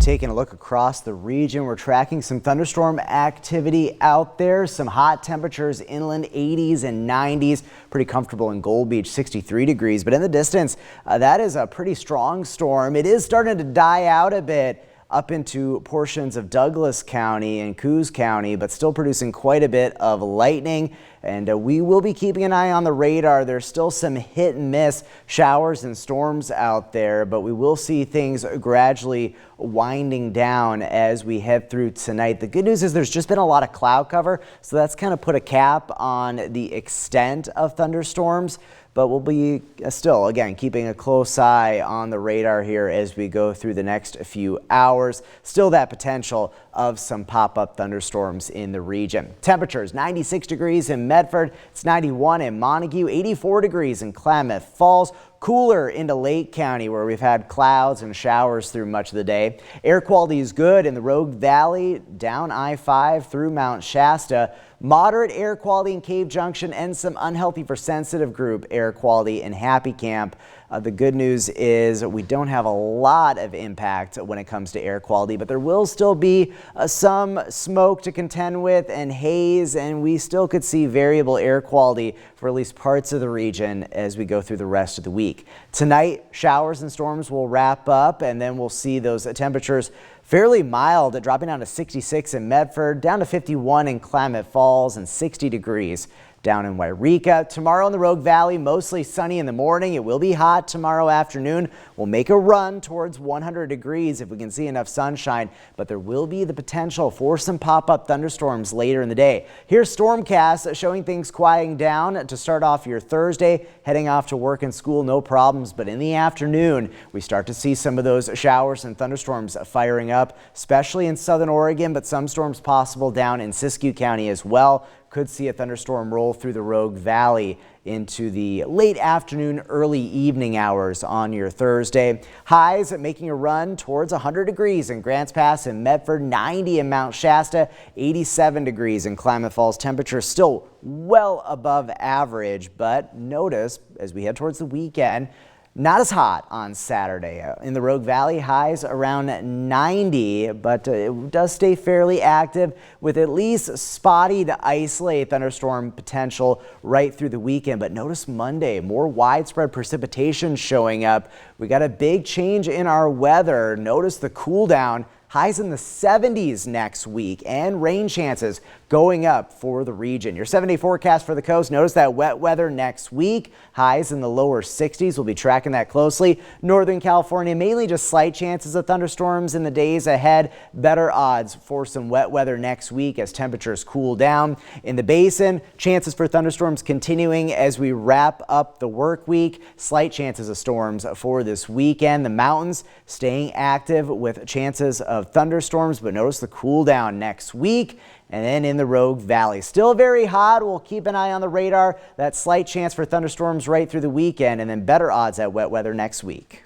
Taking a look across the region, we're tracking some thunderstorm activity out there. Some hot temperatures inland, 80s and 90s. Pretty comfortable in Gold Beach, 63 degrees. But in the distance, that is a pretty strong storm. It is starting to die out a bit up into portions of Douglas County and Coos County, but still producing quite a bit of lightning. And we will be keeping an eye on the radar. There's still some hit and miss showers and storms out there, but we will see things gradually winding down as we head through tonight. The good news is there's just been a lot of cloud cover, so that's kind of put a cap on the extent of thunderstorms. But we'll be still, again, keeping a close eye on the radar here as we go through the next few hours. Still that potential of some pop-up thunderstorms in the region. Temperatures 96 degrees in Medford, it's 91 in Montague, 84 degrees in Klamath Falls. Cooler into Lake County, where we've had clouds and showers through much of the day. Air quality is good in the Rogue Valley, down I-5 through Mount Shasta. Moderate air quality in Cave Junction and some unhealthy for sensitive group air quality in Happy Camp. The good news is we don't have a lot of impact when it comes to air quality, but there will still be some smoke to contend with and haze, and we still could see variable air quality for at least parts of the region as we go through the rest of the week. Tonight, showers and storms will wrap up, and then we'll see those temperatures fairly mild, dropping down to 66 in Medford, down to 51 in Klamath Falls, and 60 degrees down in Wairika. Tomorrow in the Rogue Valley, mostly sunny in the morning. It will be hot tomorrow afternoon. We'll make a run towards 100 degrees if we can see enough sunshine, but there will be the potential for some pop-up thunderstorms later in the day. Here's Stormcast showing things quieting down to start off your Thursday. Heading off to work and school, no problems, but in the afternoon, we start to see some of those showers and thunderstorms firing up, especially in southern Oregon, but some storms possible down in Siskiyou County as well. Could see a thunderstorm roll through the Rogue Valley into the late afternoon, early evening hours on your Thursday. Highs making a run towards 100 degrees in Grants Pass and Medford, 90 in Mount Shasta, 87 degrees in Klamath Falls. Temperatures still well above average, but notice as we head towards the weekend, not as hot on Saturday. In the Rogue Valley, highs around 90, but it does stay fairly active with at least spotty to isolated thunderstorm potential right through the weekend. But notice Monday, more widespread precipitation showing up. We got a big change in our weather. Notice the cool down. Highs in the 70s next week and rain chances going up for the region. Your 7-day forecast for the coast. Notice that wet weather next week. Highs in the lower 60s. We'll be tracking that closely. Northern California, mainly just slight chances of thunderstorms in the days ahead. Better odds for some wet weather next week as temperatures cool down. In the basin, chances for thunderstorms continuing as we wrap up the work week. Slight chances of storms for this weekend. The mountains staying active with chances of thunderstorms, but notice the cool down next week. And then in the Rogue Valley, still very hot. We'll keep an eye on the radar. That slight chance for thunderstorms right through the weekend, and then better odds at wet weather next week.